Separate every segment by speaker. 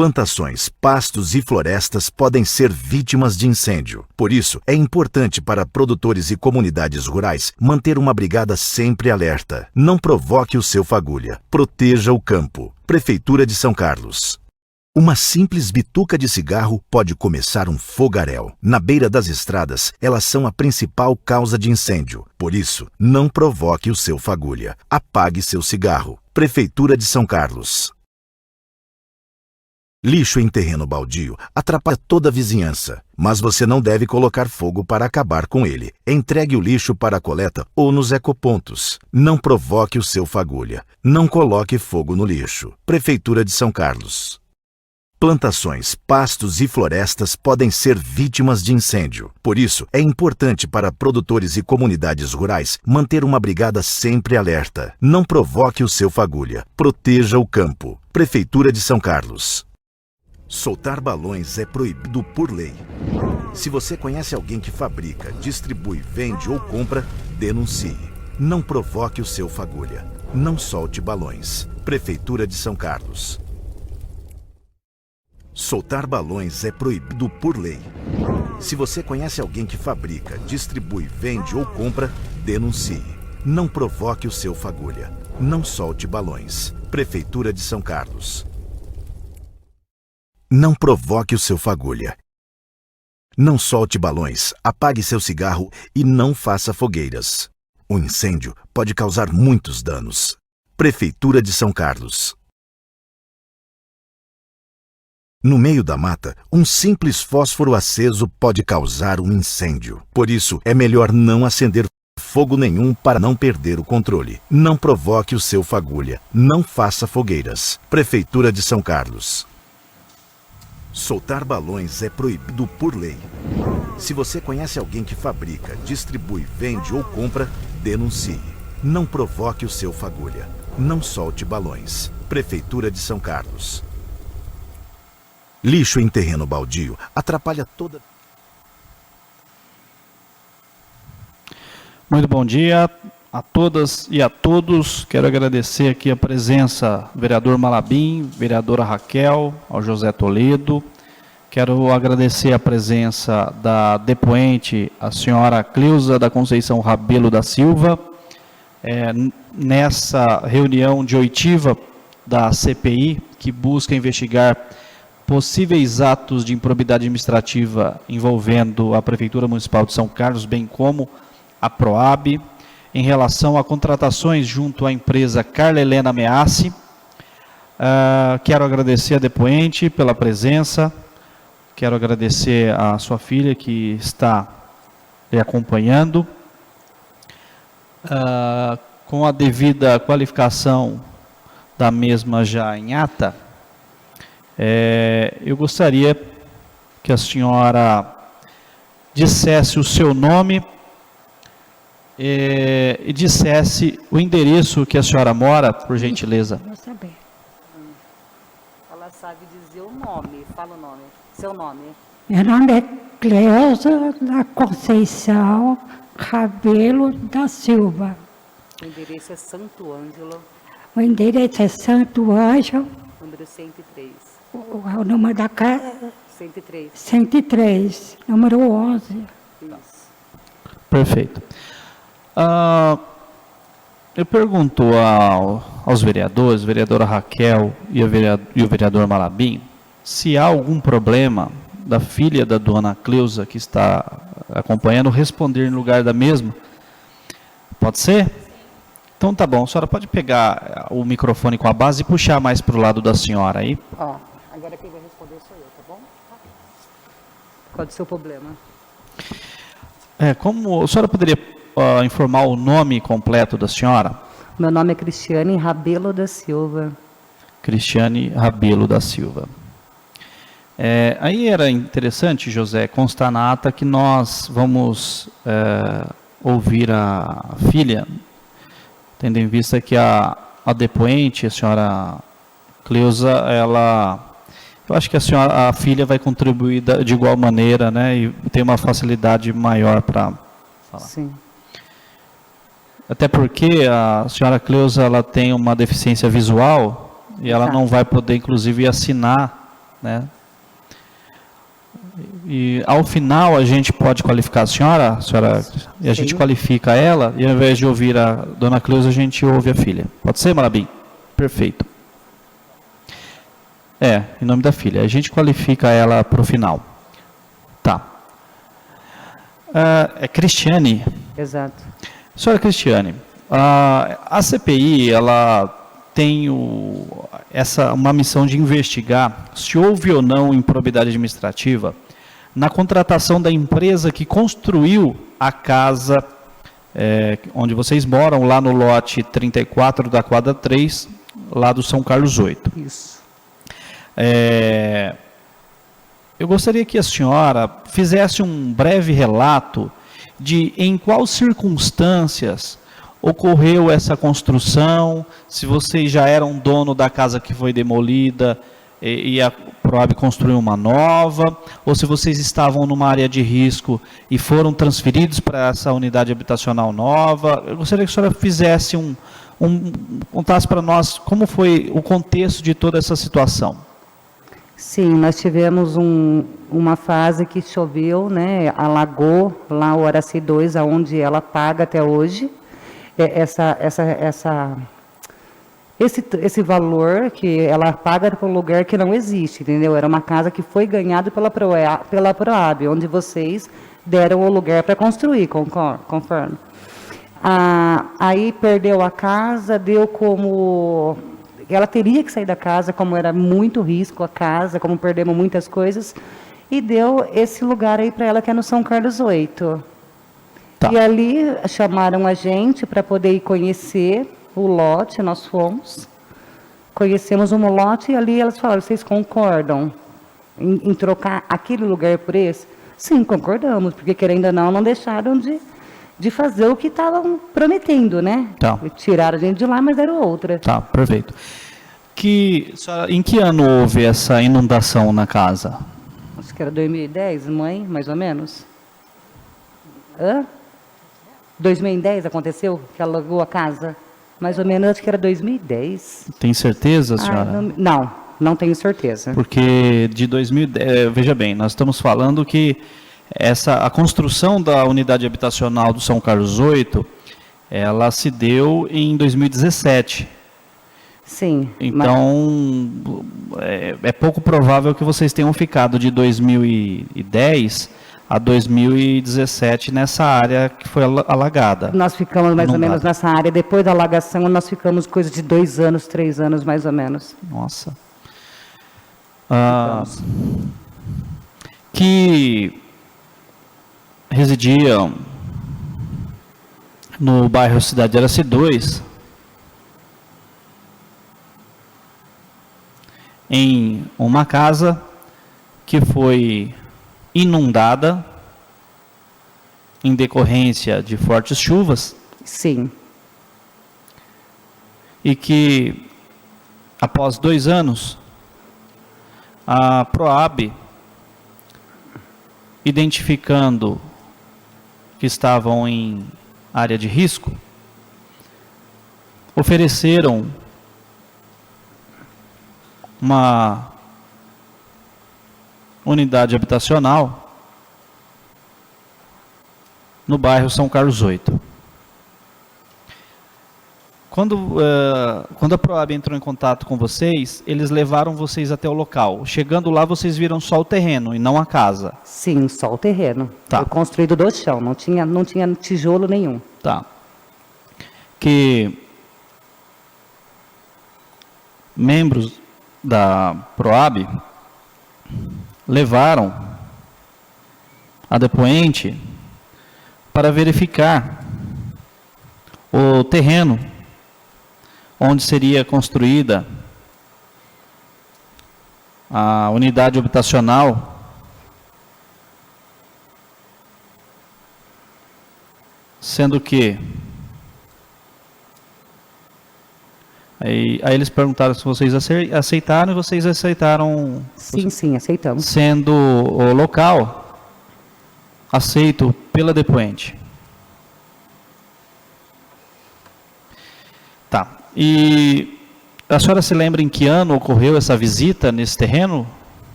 Speaker 1: Plantações, pastos e florestas podem ser vítimas de incêndio. Por isso, é importante para produtores e comunidades rurais manter uma brigada sempre alerta. Não provoque o seu fagulha. Proteja o campo. Prefeitura de São Carlos. Uma simples bituca de cigarro pode começar um fogaréu. Na beira das estradas, elas são a principal causa de incêndio. Por isso, não provoque o seu fagulha. Apague seu cigarro. Prefeitura de São Carlos. Lixo em terreno baldio atrapalha toda a vizinhança, mas você não deve colocar fogo para acabar com ele. Entregue o lixo para a coleta ou nos ecopontos. Não provoque o seu fagulha. Não coloque fogo no lixo. Prefeitura de São Carlos. Plantações, pastos e florestas podem ser vítimas de incêndio. Por isso, é importante para produtores e comunidades rurais manter uma brigada sempre alerta. Não provoque o seu fagulha. Proteja o campo. Prefeitura de São Carlos. Soltar balões é proibido por lei. Se você conhece alguém que fabrica, distribui, vende ou compra, denuncie. Não provoque o seu fagulha. Não solte balões. Prefeitura de São Carlos. Soltar balões é proibido por lei. Se você conhece alguém que fabrica, distribui, vende ou compra, denuncie. Não provoque o seu fagulha. Não solte balões. Prefeitura de São Carlos. Não provoque o seu fagulha. Não solte balões, apague seu cigarro e não faça fogueiras. O incêndio pode causar muitos danos. Prefeitura de São Carlos. No meio da mata, um simples fósforo aceso pode causar um incêndio. Por isso, é melhor não acender fogo nenhum para não perder o controle. Não provoque o seu fagulha. Não faça fogueiras. Prefeitura de São Carlos. Soltar balões é proibido por lei. Se você conhece alguém que fabrica, distribui, vende ou compra, denuncie. Não provoque o seu fagulha. Não solte balões. Prefeitura de São Carlos. Lixo em terreno baldio atrapalha toda...
Speaker 2: Muito bom dia a todas e a todos. Quero agradecer aqui a presença do vereador Malabim, vereadora Raquel, ao José Toledo. Quero agradecer a presença da depoente, a senhora Cleusa da Conceição Rabelo da Silva, nessa reunião de oitiva da CPI, que busca investigar possíveis atos de improbidade administrativa envolvendo a Prefeitura Municipal de São Carlos, bem como a Proab, em relação a contratações junto à empresa Carla Helena Meassi. Quero agradecer a depoente pela presença, quero agradecer a sua filha que está lhe acompanhando. Com a devida qualificação da mesma já em ata, eu gostaria que a senhora dissesse o seu nome e dissesse o endereço que a senhora mora, por gentileza.
Speaker 3: Vou saber. Ela sabe dizer o nome. Fala o nome. Seu nome.
Speaker 4: Meu nome é Cleusa da Conceição Rabelo da Silva.
Speaker 3: O endereço é Santo Ângelo.
Speaker 4: O endereço é Santo Ângelo.
Speaker 3: Número 103.
Speaker 4: O número da casa...
Speaker 3: 103.
Speaker 4: 103, número 11.
Speaker 3: Isso.
Speaker 2: Perfeito. Eu pergunto aos vereadores, vereadora Raquel e o vereador Malabim, se há algum problema da filha da dona Cleusa, que está acompanhando, responder em lugar da mesma. Pode ser? Então tá bom, a senhora pode pegar o microfone com a base e puxar mais para o lado da senhora aí.
Speaker 3: Agora quem vai responder sou eu, tá bom? Qual é o seu problema?
Speaker 2: Como a senhora poderia informar o nome completo da senhora?
Speaker 3: Meu nome é Cristiane Rabelo da Silva.
Speaker 2: Cristiane Rabelo da Silva. Aí era interessante, José, constar na ata que nós vamos ouvir a filha, tendo em vista que a depoente, a senhora Cleusa, eu acho que a filha vai contribuir de igual maneira, né, e tem uma facilidade maior para falar.
Speaker 3: Sim.
Speaker 2: Até porque a senhora Cleusa, ela tem uma deficiência visual e ela não vai poder, inclusive, assinar né? E ao final a gente pode qualificar a senhora, e a gente qualifica ela, e ao invés de ouvir a dona Cleusa, a gente ouve a filha. Pode ser, Marabim? Perfeito. Em nome da filha. A gente qualifica ela para o final. Tá. É Cristiane?
Speaker 3: Exato.
Speaker 2: Senhora Cristiane, a CPI, ela tem uma missão de investigar se houve ou não improbidade administrativa na contratação da empresa que construiu a casa onde vocês moram, lá no lote 34 da quadra 3, lá do São Carlos 8.
Speaker 3: Isso.
Speaker 2: Eu gostaria que a senhora fizesse um breve relato de em quais circunstâncias ocorreu essa construção, se vocês já eram dono da casa que foi demolida e a Proab construiu uma nova, ou se vocês estavam numa área de risco e foram transferidos para essa unidade habitacional nova. Eu gostaria que a senhora fizesse contasse para nós como foi o contexto de toda essa situação.
Speaker 3: Sim, nós tivemos uma fase que choveu, né, alagou lá o Araci 2, aonde ela paga até hoje. Esse valor que ela paga por um lugar que não existe, entendeu? Era uma casa que foi ganhada pela Proab, onde vocês deram o lugar para construir, conforme. Aí perdeu a casa, deu como... Ela teria que sair da casa, como era muito risco a casa, como perdemos muitas coisas, e deu esse lugar aí para ela, que é no São Carlos 8. Tá. E ali chamaram a gente para poder ir conhecer o lote, nós fomos, conhecemos um lote, e ali elas falaram: vocês concordam em trocar aquele lugar por esse? Sim, concordamos, porque querendo ou não deixaram de fazer o que estavam prometendo, né?
Speaker 2: Tá.
Speaker 3: Tiraram a gente de lá, mas era outra.
Speaker 2: Tá, perfeito. Em que ano houve essa inundação na casa?
Speaker 3: Acho que era 2010, mãe, mais ou menos. 2010 aconteceu, que alagou a casa? Mais ou menos, acho que era 2010.
Speaker 2: Tem certeza, senhora?
Speaker 3: Não tenho certeza.
Speaker 2: Porque de 2010, veja bem, nós estamos falando que a construção da unidade habitacional do São Carlos 8, ela se deu em 2017.
Speaker 3: Sim.
Speaker 2: Então, é pouco provável que vocês tenham ficado de 2010 a 2017 nessa área que foi alagada.
Speaker 3: Nós ficamos mais ou menos nessa área. Depois da alagação, nós ficamos coisa de 2 anos, 3 anos, mais ou menos.
Speaker 2: Nossa. Que residiam no bairro Cidade de Araci 2, em uma casa que foi inundada em decorrência de fortes chuvas.
Speaker 3: Sim.
Speaker 2: E que, após 2 anos, a Proab, identificando que estavam em área de risco, ofereceram uma unidade habitacional no bairro São Carlos 8. Quando a Proab entrou em contato com vocês, eles levaram vocês até o local. Chegando lá, vocês viram só o terreno e não a casa.
Speaker 3: Sim, só o terreno.
Speaker 2: Tá.
Speaker 3: Foi construído do chão, não tinha tijolo nenhum.
Speaker 2: Tá. Que membros da Proab levaram a depoente para verificar o terreno onde seria construída a unidade habitacional, sendo que aí eles perguntaram se vocês aceitaram, e vocês aceitaram.
Speaker 3: Sim, aceitamos.
Speaker 2: Sendo o local aceito pela depoente. Tá. E a senhora se lembra em que ano ocorreu essa visita nesse terreno?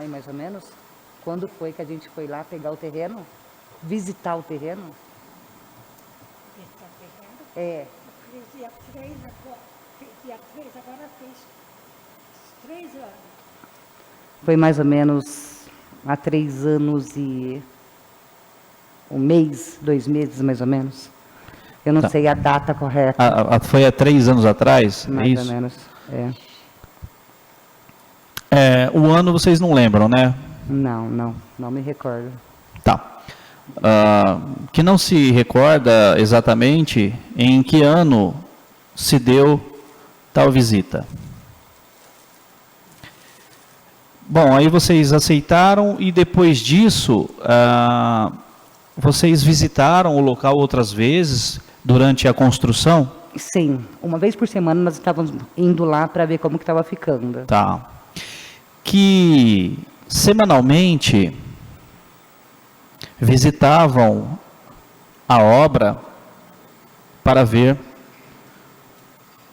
Speaker 3: mãe, mais ou menos? Quando foi que a gente foi lá pegar o terreno? Visitar o terreno? É.
Speaker 4: Dia 3, agora fez 3 anos.
Speaker 3: Foi mais ou menos há 3 anos e um mês, 2 meses, mais ou menos. Eu não sei a data correta.
Speaker 2: Foi há 3 anos atrás?
Speaker 3: Mais
Speaker 2: isso?
Speaker 3: ou menos, é.
Speaker 2: O ano vocês não lembram, né?
Speaker 3: Não me recordo.
Speaker 2: Tá. Que não se recorda exatamente em que ano se deu tal visita. Bom, aí vocês aceitaram e depois disso, vocês visitaram o local outras vezes durante a construção?
Speaker 3: Sim, uma vez por semana nós estávamos indo lá para ver como que estava ficando.
Speaker 2: Tá. Que semanalmente visitavam a obra para ver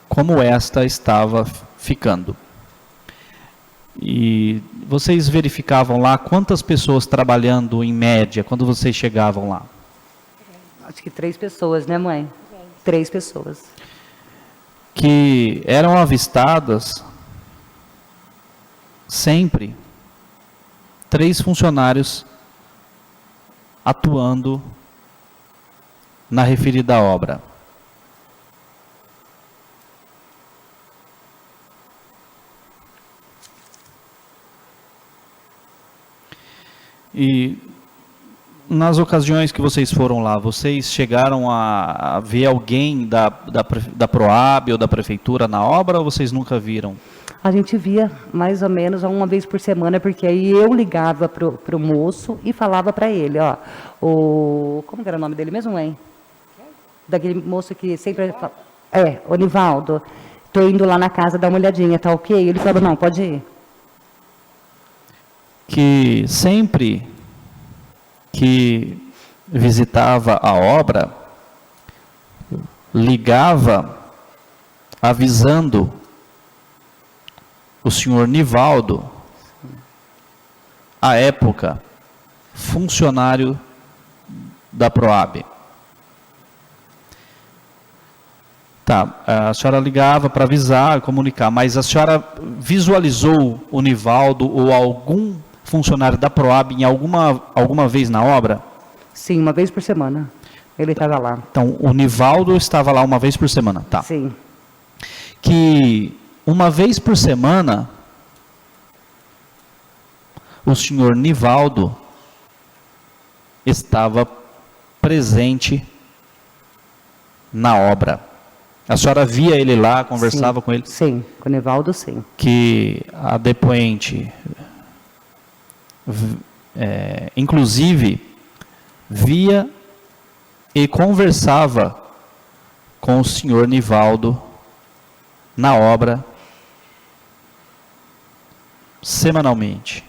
Speaker 2: como esta estava ficando. E vocês verificavam lá quantas pessoas trabalhando em média quando vocês chegavam lá?
Speaker 3: Acho que 3 pessoas, né, mãe? 3 pessoas.
Speaker 2: Que eram avistadas sempre 3 funcionários atuando na referida obra. E nas ocasiões que vocês foram lá, vocês chegaram a ver alguém da Proab ou da prefeitura na obra ou vocês nunca viram?
Speaker 3: A gente via mais ou menos uma vez por semana, porque aí eu ligava pro moço e falava para ele, ó, como que era o nome dele mesmo, mãe? Daquele moço que sempre fala, o Nivaldo, tô indo lá na casa dar uma olhadinha, tá ok? Ele falou, não, pode ir.
Speaker 2: Que sempre que visitava a obra, ligava avisando o senhor Nivaldo, à época, funcionário da Proab. Tá, a senhora ligava para avisar, comunicar, mas a senhora visualizou o Nivaldo ou algum funcionário da Proab em alguma vez na obra?
Speaker 3: Sim, uma vez por semana. Ele estava lá.
Speaker 2: Então, o Nivaldo estava lá uma vez por semana, tá?
Speaker 3: Sim.
Speaker 2: Que uma vez por semana, o senhor Nivaldo estava presente na obra. A senhora via ele lá, conversava com ele?
Speaker 3: Sim, com o Nivaldo, sim.
Speaker 2: Que a depoente, inclusive, via e conversava com o senhor Nivaldo na obra semanalmente.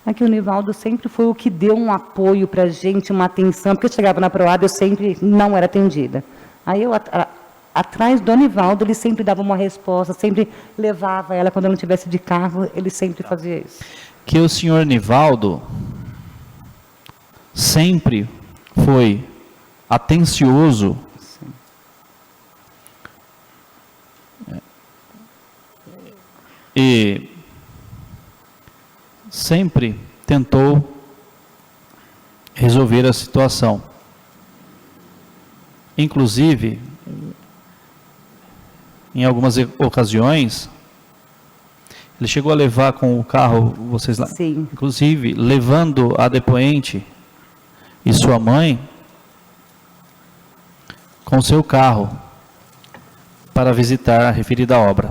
Speaker 3: Aqui o Nivaldo sempre foi o que deu um apoio para a gente, uma atenção, porque eu chegava na Proab, eu sempre não era atendida. Aí eu, atrás do Nivaldo, ele sempre dava uma resposta, sempre levava ela, quando eu não estivesse de carro, ele sempre fazia isso.
Speaker 2: Que o senhor Nivaldo sempre foi atencioso e sempre tentou resolver a situação. Inclusive, em algumas ocasiões, ele chegou a levar com o carro, vocês lá,
Speaker 3: Sim.
Speaker 2: inclusive levando a depoente e sua mãe com seu carro para visitar a referida obra.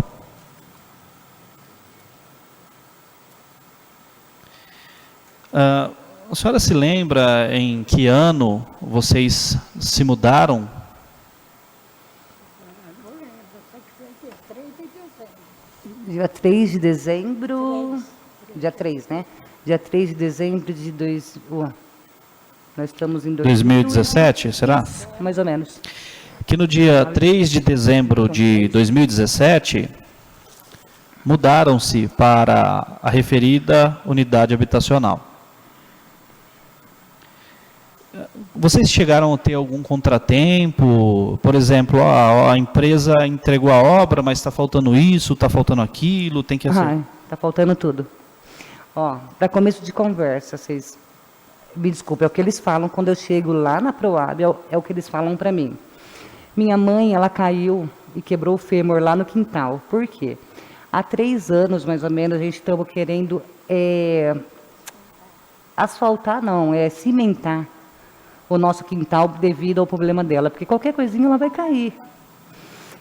Speaker 2: A senhora se lembra em que ano vocês se mudaram?
Speaker 3: Dia 3 de dezembro... Dia 3, né? Dia 3 de dezembro de nós estamos em
Speaker 2: 2017, será?
Speaker 3: Mais ou menos.
Speaker 2: Que no dia 3 de dezembro de 2017, mudaram-se para a referida unidade habitacional. Vocês chegaram a ter algum contratempo? Por exemplo, a empresa entregou a obra, mas está faltando isso, está faltando aquilo, tem que acertar.
Speaker 3: Está faltando tudo. Para começo de conversa, vocês me desculpem, é o que eles falam quando eu chego lá na Proab, é o que eles falam para mim. Minha mãe, ela caiu e quebrou o fêmur lá no quintal. Por quê? Há 3 anos, mais ou menos, a gente estava querendo asfaltar, cimentar o nosso quintal devido ao problema dela, porque qualquer coisinha ela vai cair.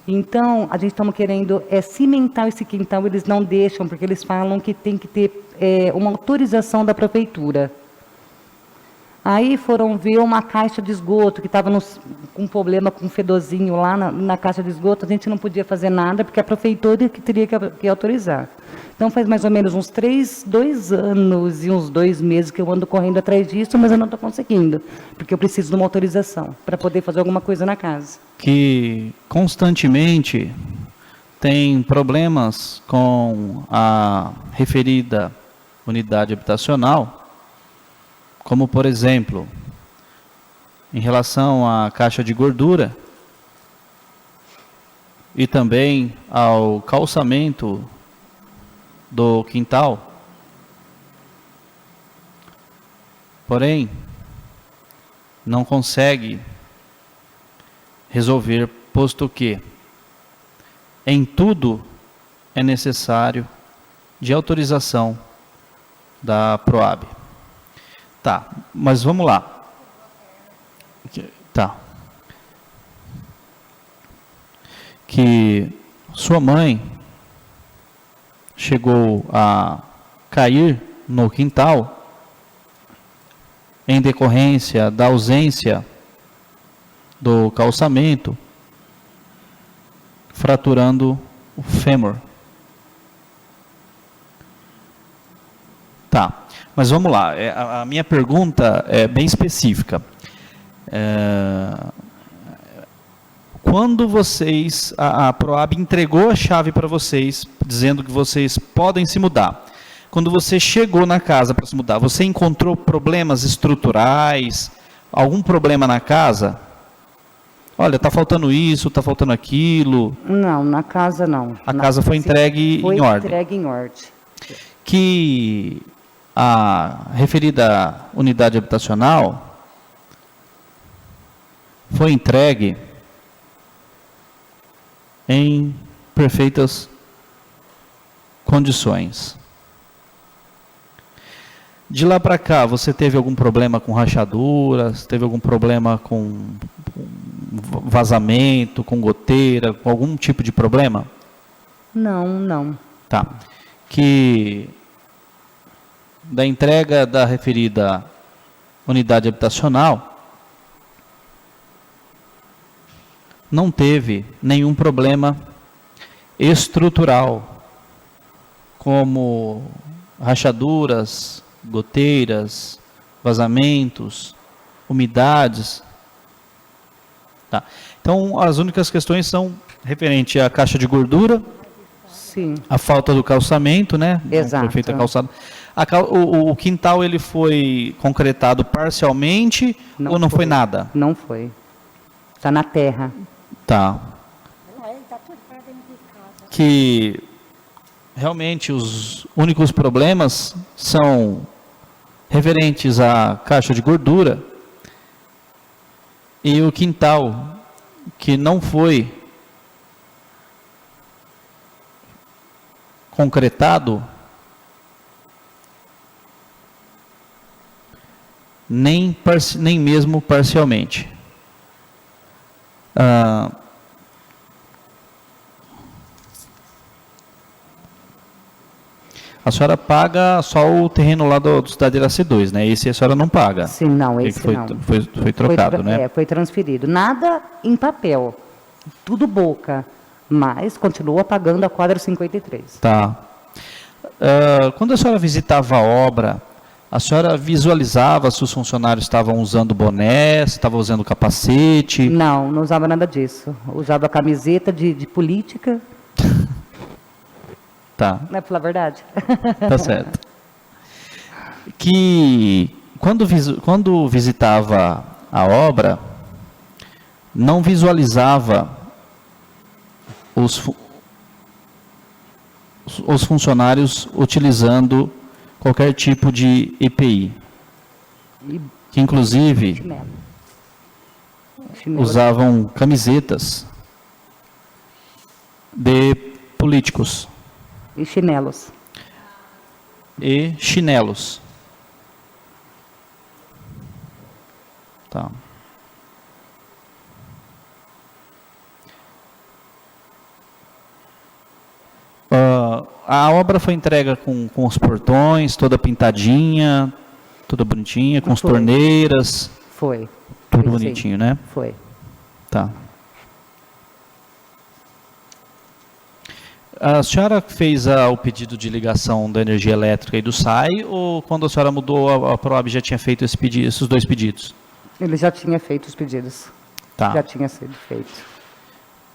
Speaker 3: Então, a gente estamos querendo cimentar esse quintal, eles não deixam, porque eles falam que tem que ter uma autorização da prefeitura. Aí foram ver uma caixa de esgoto, que estava com um problema com um fedozinho lá na caixa de esgoto, a gente não podia fazer nada, porque a prefeitura que teria que autorizar. Então, faz mais ou menos uns 2 anos e uns 2 meses que eu ando correndo atrás disso, mas eu não estou conseguindo, porque eu preciso de uma autorização para poder fazer alguma coisa na casa.
Speaker 2: Que constantemente tem problemas com a referida unidade habitacional, como, por exemplo, em relação à caixa de gordura e também ao calçamento do quintal. Porém, não consegue resolver, posto que em tudo é necessário de autorização da Proab. Tá, mas vamos lá. Tá. Que sua mãe chegou a cair no quintal em decorrência da ausência do calçamento, fraturando o fêmur. Tá. Mas vamos lá, a minha pergunta é bem específica. Quando vocês, a Proab entregou a chave para vocês, dizendo que vocês podem se mudar, quando você chegou na casa para se mudar, você encontrou problemas estruturais, algum problema na casa? Olha, está faltando isso, está faltando aquilo.
Speaker 3: Não, na casa não.
Speaker 2: A casa foi entregue em ordem.
Speaker 3: Foi entregue em ordem.
Speaker 2: Que a referida unidade habitacional foi entregue em perfeitas condições. De lá para cá, você teve algum problema com rachaduras? Teve algum problema com vazamento, com goteira, com algum tipo de problema?
Speaker 3: Não.
Speaker 2: Tá. Que da entrega da referida unidade habitacional, não teve nenhum problema estrutural, como rachaduras, goteiras, vazamentos, umidades. Tá. Então, as únicas questões são referente à caixa de gordura,
Speaker 3: Sim.
Speaker 2: a falta do calçamento, né?
Speaker 3: Exato.
Speaker 2: Não foi feita a calçada. O quintal ele foi concretado parcialmente ou não foi nada?
Speaker 3: Não foi. Está na terra.
Speaker 2: Tá.
Speaker 4: Aí está tudo para dentro de casa.
Speaker 2: Que realmente os únicos problemas são referentes à caixa de gordura e o quintal que não foi concretado nem mesmo parcialmente. A senhora paga só o terreno lá do Cidade Iraci2, né? Esse a senhora não paga.
Speaker 3: Sim, não, esse
Speaker 2: foi,
Speaker 3: não.
Speaker 2: Foi trocado, né?
Speaker 3: Foi transferido. Nada em papel. Tudo boca. Mas continua pagando a quadra 53.
Speaker 2: Tá. Quando a senhora visitava a obra, a senhora visualizava se os funcionários estavam usando boné, se estavam usando capacete?
Speaker 3: Não usava nada disso. Usava camiseta de política.
Speaker 2: Tá,
Speaker 3: Não é falar a verdade?
Speaker 2: tá certo. Que quando visitava a obra, não visualizava os funcionários utilizando qualquer tipo de EPI,
Speaker 3: E
Speaker 2: que inclusive
Speaker 3: chinelo. Chinelo.
Speaker 2: usavam camisetas de políticos
Speaker 3: E chinelos.
Speaker 2: e chinelos. Tá. A obra foi entregue com os portões, toda pintadinha, toda bonitinha, com as
Speaker 3: Foi.
Speaker 2: torneiras,
Speaker 3: Foi.
Speaker 2: tudo
Speaker 3: Foi, sim.
Speaker 2: bonitinho, né?
Speaker 3: Foi.
Speaker 2: Tá. A senhora fez o pedido de ligação da energia elétrica e do SAI, ou quando a senhora mudou, a Proab já tinha feito esses dois pedidos?
Speaker 3: Ele já tinha feito os pedidos.
Speaker 2: Tá.
Speaker 3: Já tinha sido feito.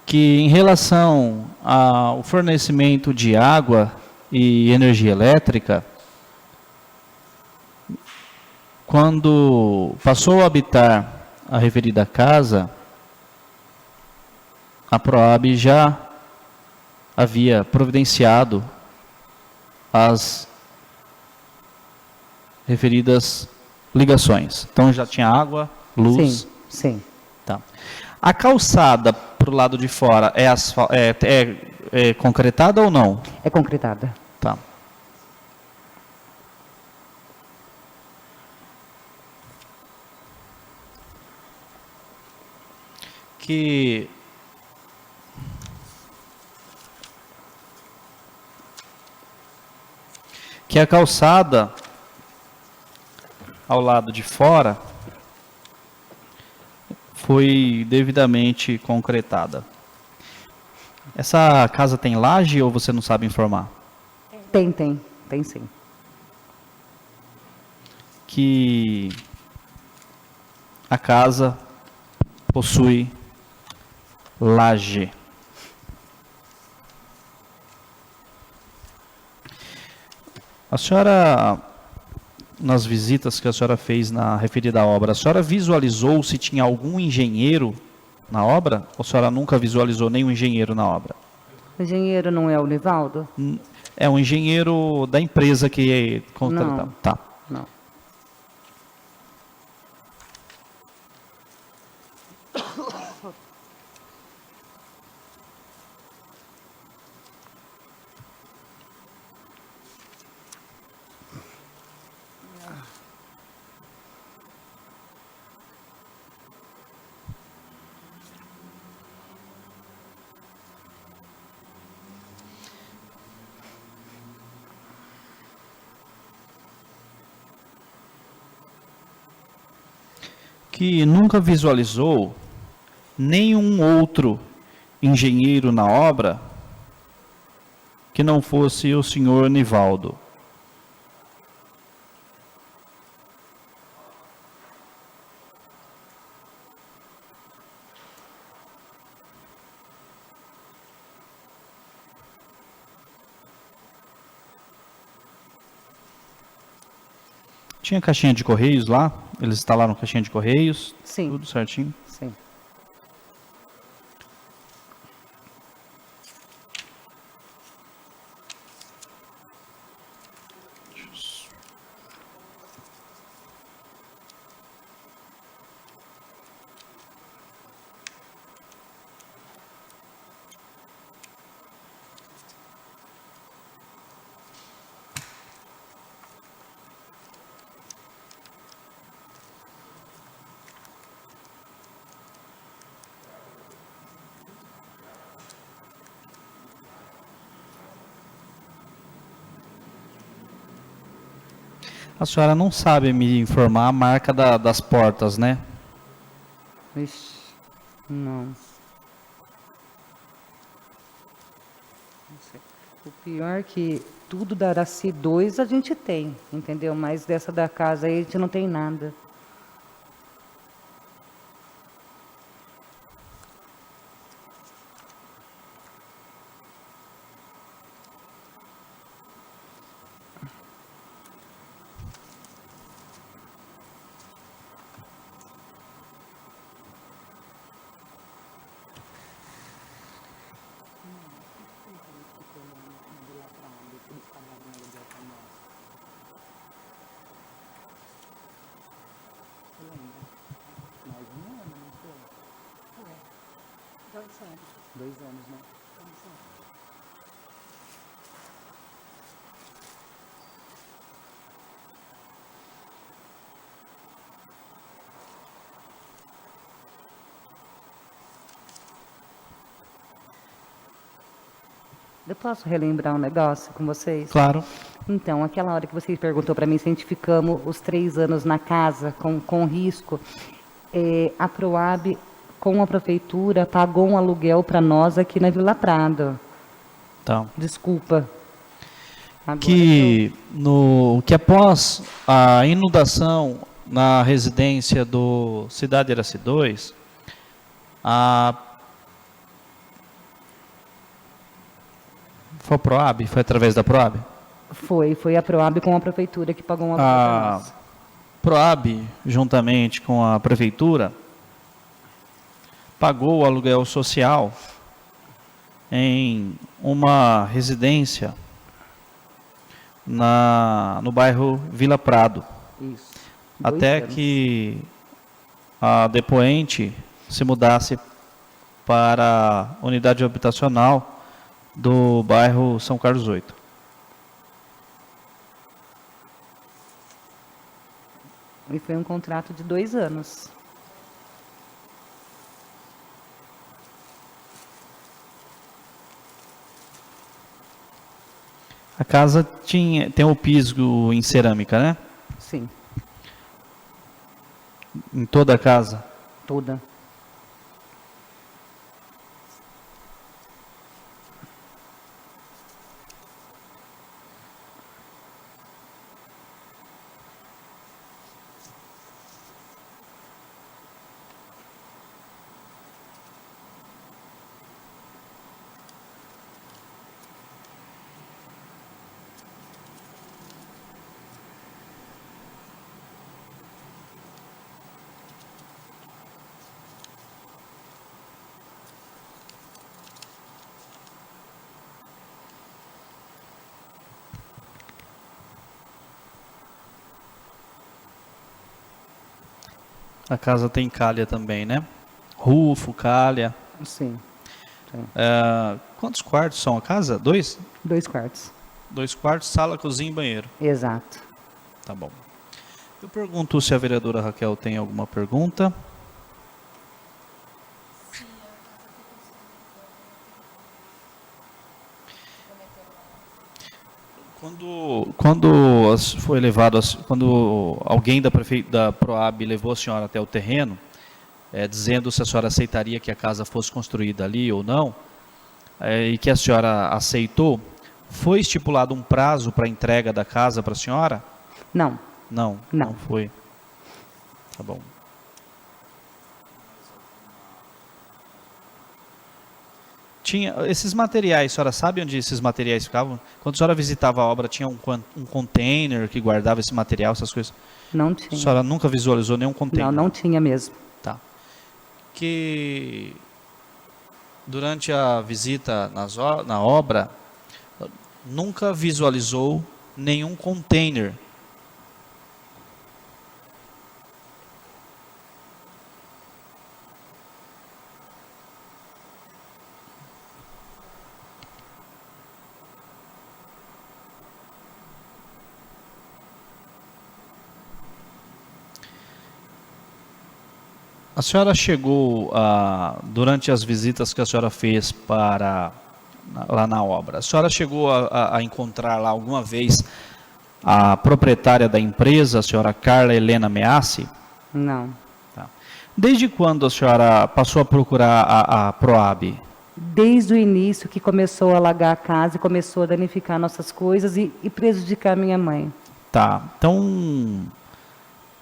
Speaker 2: Que em relação ao fornecimento de água e energia elétrica, quando passou a habitar a referida casa, a Proab já havia providenciado as referidas ligações. Então já tinha água, luz.
Speaker 3: Sim, sim.
Speaker 2: Tá. A calçada para o lado de fora é concretada ou não?
Speaker 3: É concretada.
Speaker 2: Tá. Que a calçada ao lado de fora foi devidamente concretada. Essa casa tem laje ou você não sabe informar?
Speaker 3: Tem sim.
Speaker 2: Que a casa possui laje. A senhora, nas visitas que a senhora fez na referida obra, a senhora visualizou se tinha algum engenheiro na obra? Ou a senhora nunca visualizou nenhum engenheiro na obra?
Speaker 3: O engenheiro não é o Nivaldo?
Speaker 2: É um engenheiro da empresa que contratava.
Speaker 3: Não.
Speaker 2: Tá.
Speaker 3: Não.
Speaker 2: Que nunca visualizou nenhum outro engenheiro na obra que não fosse o senhor Nivaldo. Tinha caixinha de correios lá? Eles instalaram caixinha de correios?
Speaker 3: Sim.
Speaker 2: Tudo certinho?
Speaker 3: Sim.
Speaker 2: A senhora não sabe me informar a marca das portas, né?
Speaker 3: Ixi, não. Não sei. O pior é que tudo da Araci 2 a gente tem, entendeu? Mas dessa da casa aí a gente não tem nada.
Speaker 4: anos.
Speaker 3: 2 anos, né?
Speaker 4: 2 anos.
Speaker 3: Eu posso relembrar um negócio com vocês?
Speaker 2: Claro.
Speaker 3: Então, aquela hora que você perguntou para mim se a gente ficamos os 3 anos na casa com risco, a Proab, com a prefeitura, pagou um aluguel para nós aqui na Vila Prado.
Speaker 2: Então,
Speaker 3: Desculpa. Agora
Speaker 2: que após a inundação na residência do Cidade Iraci 2, foi a Proab? Foi através da Proab?
Speaker 3: Foi a Proab com a prefeitura que pagou um aluguel para
Speaker 2: A
Speaker 3: nós.
Speaker 2: Proab, juntamente com a prefeitura, pagou o aluguel social em uma residência no bairro Vila Prado,
Speaker 3: Isso. 2
Speaker 2: até
Speaker 3: anos.
Speaker 2: que a depoente se mudasse para a unidade habitacional do bairro São Carlos 8.
Speaker 3: E foi um contrato de 2 anos.
Speaker 2: A casa tem o piso em cerâmica, né?
Speaker 3: Sim,
Speaker 2: Em toda a casa.
Speaker 3: toda.
Speaker 2: A casa tem calha também, né? Rufo, calha.
Speaker 3: Sim,
Speaker 2: Quantos quartos são a casa? 2?
Speaker 3: 2 quartos.
Speaker 2: 2 quartos, sala, cozinha e banheiro.
Speaker 3: Exato.
Speaker 2: Tá bom. Eu pergunto se a vereadora Raquel tem alguma pergunta. Foi levado, quando alguém da Proab levou a senhora até o terreno, dizendo se a senhora aceitaria que a casa fosse construída ali ou não, e que a senhora aceitou, foi estipulado um prazo para a entrega da casa para a senhora?
Speaker 3: Não,
Speaker 2: Não,
Speaker 3: Não.
Speaker 2: não foi. Tá bom. Tinha esses materiais, a senhora sabe onde esses materiais ficavam? Quando a senhora visitava a obra, tinha um container que guardava esse material, essas coisas?
Speaker 3: não
Speaker 2: A
Speaker 3: tinha.
Speaker 2: senhora nunca visualizou nenhum container?
Speaker 3: Não tinha mesmo.
Speaker 2: Tá. Que durante a visita na obra, nunca visualizou nenhum container. A senhora chegou, durante as visitas que a senhora fez lá na obra, a senhora chegou a encontrar lá alguma vez a proprietária da empresa, a senhora Carla Helena Meassi?
Speaker 3: Não.
Speaker 2: Tá. Desde quando a senhora passou a procurar a Proab?
Speaker 3: Desde o início que começou a alagar a casa e começou a danificar nossas coisas e prejudicar minha mãe.
Speaker 2: Tá, então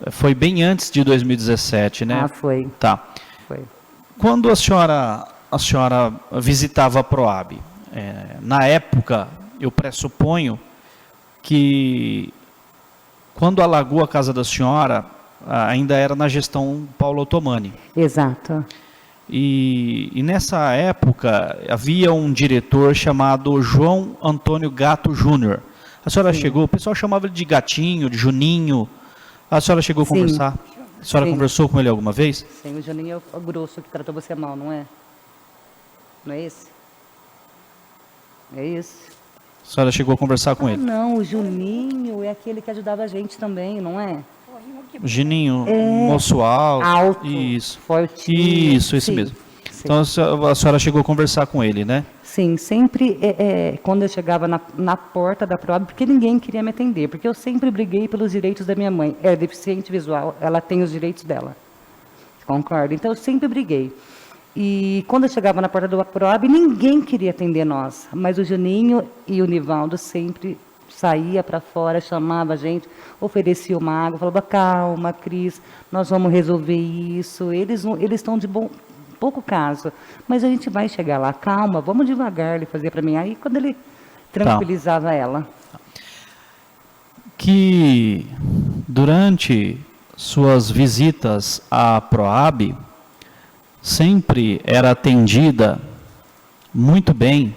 Speaker 2: foi bem antes de 2017, né?
Speaker 3: Ah, foi.
Speaker 2: Tá.
Speaker 3: Foi.
Speaker 2: Quando a senhora visitava a Proab, na época, eu pressuponho que quando alagou a casa da senhora, ainda era na gestão Paulo Otomani.
Speaker 3: Exato.
Speaker 2: E nessa época havia um diretor chamado João Antônio Gato Júnior. A senhora chegou, o pessoal chamava ele de Gatinho, de Juninho. A senhora chegou a
Speaker 3: Sim.
Speaker 2: conversar? A senhora
Speaker 3: Sim.
Speaker 2: conversou com ele alguma vez?
Speaker 3: Sim, o Juninho é o grosso que tratou você mal, não é? Não é esse? É esse.
Speaker 2: A senhora chegou a conversar com ele?
Speaker 3: Não, o Juninho é aquele que ajudava a gente também, não é?
Speaker 2: O Gininho, moço
Speaker 3: Alto,
Speaker 2: isso.
Speaker 3: fortinho.
Speaker 2: Isso
Speaker 3: Sim,
Speaker 2: mesmo.
Speaker 3: sim.
Speaker 2: Então a senhora chegou a conversar com ele, né?
Speaker 3: Sim, sempre quando eu chegava na porta da Proab, porque ninguém queria me atender, porque eu sempre briguei pelos direitos da minha mãe. É deficiente visual, ela tem os direitos dela. Concordo? Então eu sempre briguei. E quando eu chegava na porta do Proab, ninguém queria atender nós, mas o Juninho e o Nivaldo sempre saía para fora, chamava a gente, oferecia uma água, falava, calma, Cris, nós vamos resolver isso. Eles estão de pouco caso, mas a gente vai chegar lá, calma, vamos devagar, ele fazia para mim. Aí quando ele tranquilizava ela.
Speaker 2: Que durante suas visitas à Proab, sempre era atendida muito bem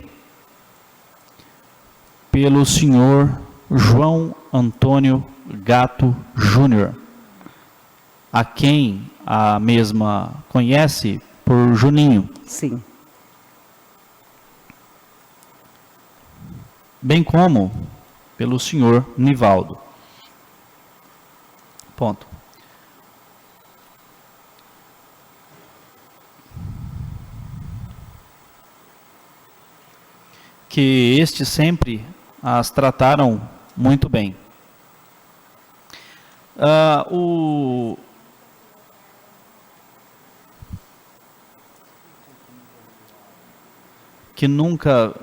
Speaker 2: pelo senhor João Antônio Gato Júnior, a quem a mesma conhece por Juninho.
Speaker 3: Sim.
Speaker 2: Bem como pelo senhor Nivaldo. Ponto. Que estes sempre as trataram muito bem. Que nunca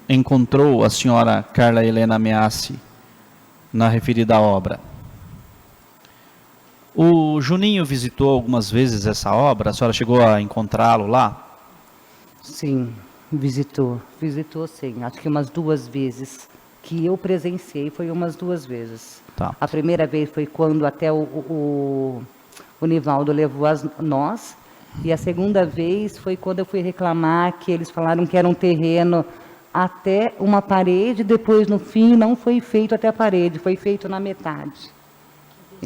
Speaker 2: encontrou a senhora Carla Helena Meassi na referida obra. O Juninho visitou algumas vezes essa obra, a senhora chegou a encontrá-lo lá?
Speaker 3: Sim, visitou sim, acho que umas 2 vezes, que eu presenciei foi umas 2 vezes.
Speaker 2: Tá.
Speaker 3: A primeira vez foi quando até o Nivaldo levou nós, e a segunda vez foi quando eu fui reclamar que eles falaram que era um terreno até uma parede, depois no fim não foi feito até a parede, foi feito na metade.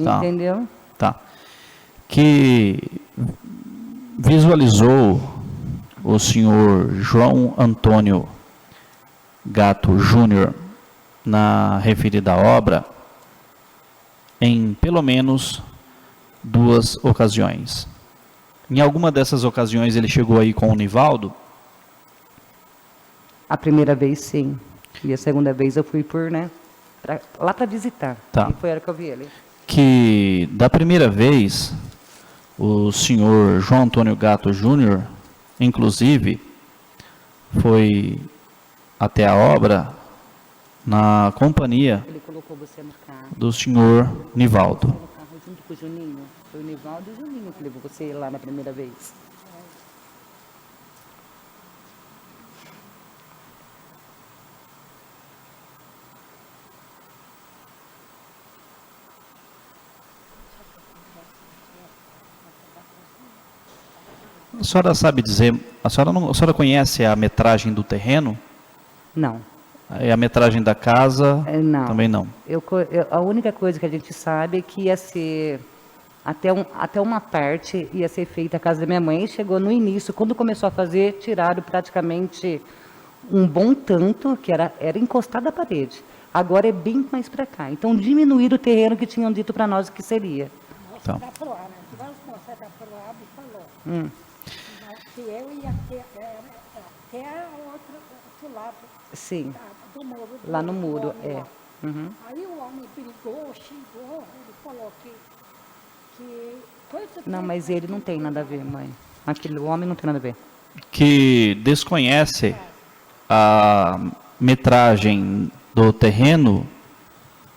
Speaker 2: Tá.
Speaker 3: Entendeu?
Speaker 2: Tá. Que visualizou o senhor João Antônio Gato Júnior na referida obra em pelo menos 2 ocasiões. Em alguma dessas ocasiões ele chegou aí com o Nivaldo?
Speaker 3: A primeira vez sim, e a segunda vez eu fui lá para visitar.
Speaker 2: Tá.
Speaker 3: E foi a hora que eu vi ele.
Speaker 2: Que da primeira vez o senhor João Antônio Gato Júnior, inclusive, foi até a obra na companhia
Speaker 3: Ele colocou você no carro.
Speaker 2: do senhor Nivaldo.
Speaker 3: No carro junto com o Juninho. Foi o Nivaldo e o Juninho que levou você lá na primeira vez.
Speaker 2: A senhora sabe dizer, a senhora conhece a metragem do terreno?
Speaker 3: Não.
Speaker 2: E a metragem da casa?
Speaker 3: Não.
Speaker 2: Também não.
Speaker 3: A única coisa que a gente sabe é que ia ser, até uma parte, ia ser feita a casa da minha mãe. Chegou no início, quando começou a fazer, tiraram praticamente um bom tanto, que era encostado à parede. Agora é bem mais para cá. Então diminuíram o terreno que tinham dito para nós que seria.
Speaker 2: Tá.
Speaker 4: Da Proab, né? Tivemos moça da Proab e falou que eu ia até outro lado
Speaker 3: Sim,
Speaker 4: do muro.
Speaker 3: lá no
Speaker 4: do
Speaker 3: muro,
Speaker 4: homem lá.
Speaker 3: Uhum.
Speaker 4: Aí o homem brigou, xingou, ele falou que coisa
Speaker 3: Não, mas ele não tem nada a ver, mãe. Aquele homem não tem nada a ver.
Speaker 2: Que desconhece a metragem do terreno,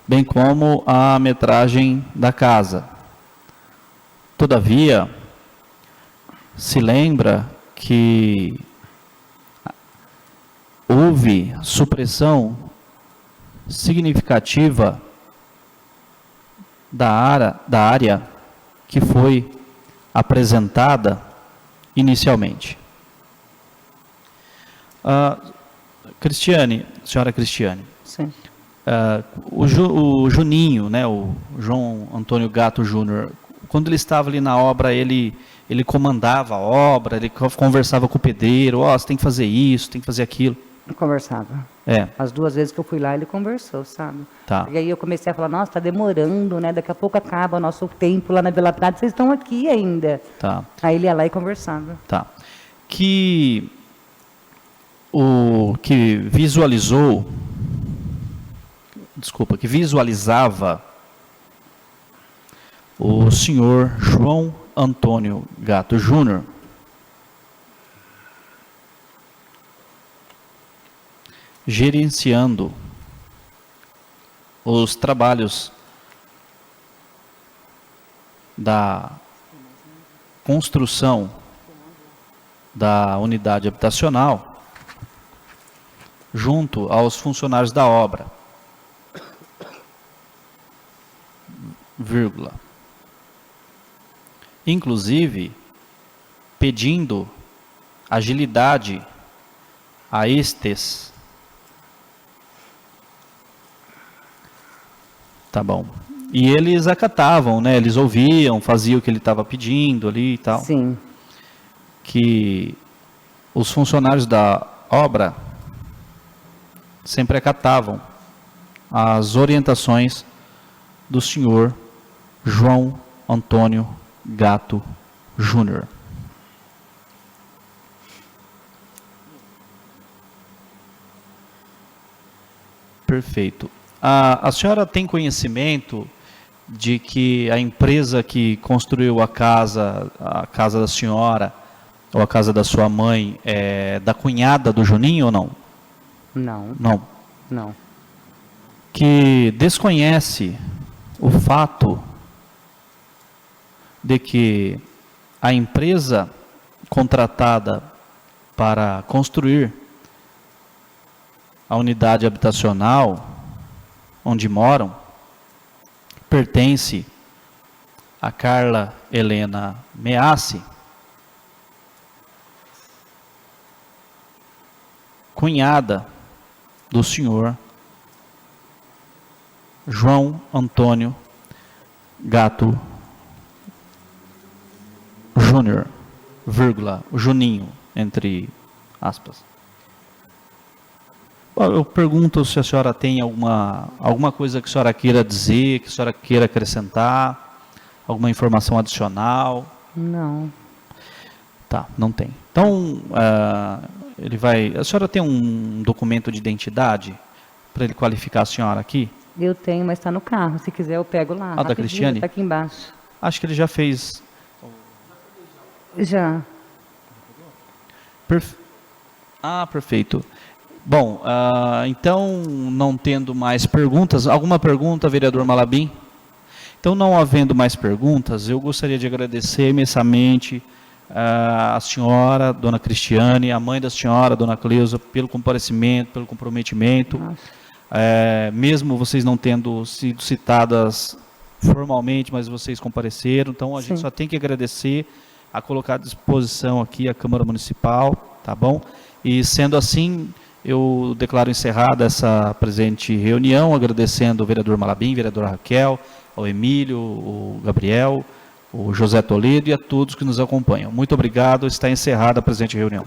Speaker 2: bem como a metragem da casa. Todavia, se lembra que houve supressão significativa da área que foi apresentada inicialmente. Senhora Cristiane,
Speaker 3: Sim.
Speaker 2: o Juninho, né, o João Antônio Gato Júnior, quando ele estava ali na obra, ele comandava a obra, ele conversava com o pedreiro, você tem que fazer isso, tem que fazer aquilo.
Speaker 3: Conversava.
Speaker 2: É.
Speaker 3: As 2 vezes que eu fui lá, ele conversou, sabe?
Speaker 2: Tá.
Speaker 3: E aí eu comecei a falar, nossa, tá demorando, né? Daqui a pouco acaba o nosso tempo lá na Vila Prada, vocês estão aqui ainda.
Speaker 2: Tá.
Speaker 3: Aí ele ia lá e conversava.
Speaker 2: Tá. Que visualizava o senhor João Antônio Gatto Júnior gerenciando os trabalhos da construção da unidade habitacional junto aos funcionários da obra, vírgula. Inclusive, pedindo agilidade a estes. Tá bom. E eles acatavam, né? Eles ouviam, faziam o que ele estava pedindo ali e tal.
Speaker 3: Sim.
Speaker 2: Que os funcionários da obra sempre acatavam as orientações do senhor João Antônio Gatto Júnior. Perfeito. A senhora tem conhecimento de que a empresa que construiu a casa da senhora, ou a casa da sua mãe, é da cunhada do Juninho ou não?
Speaker 3: Não.
Speaker 2: Não.
Speaker 3: Não.
Speaker 2: Que desconhece o fato de que a empresa contratada para construir a unidade habitacional onde moram pertence a Carla Helena Meassi, cunhada do senhor João Antônio Gatto Júnior, vírgula, Juninho, entre aspas. Bom, eu pergunto se a senhora tem alguma coisa que a senhora queira dizer, que a senhora queira acrescentar, alguma informação adicional.
Speaker 3: Não.
Speaker 2: Tá, não tem. Então, a senhora tem um documento de identidade para ele qualificar a senhora aqui?
Speaker 3: Eu tenho, mas está no carro. Se quiser, eu pego lá.
Speaker 2: Da Cristiane?
Speaker 3: Está aqui embaixo.
Speaker 2: Acho que ele já fez.
Speaker 3: Já.
Speaker 2: Perfeito. Bom, então, não tendo mais perguntas, alguma pergunta, vereador Malabim? Então, não havendo mais perguntas, eu gostaria de agradecer imensamente a senhora, dona Cristiane, a mãe da senhora, dona Cleusa, pelo comparecimento, pelo comprometimento. Mesmo vocês não tendo sido citadas formalmente, mas vocês compareceram, então a gente só tem que agradecer a colocar à disposição aqui a Câmara Municipal, tá bom? E sendo assim, eu declaro encerrada essa presente reunião, agradecendo o vereador Malabim, vereadora Raquel, ao Emílio, o Gabriel, o José Toledo e a todos que nos acompanham. Muito obrigado, está encerrada a presente reunião.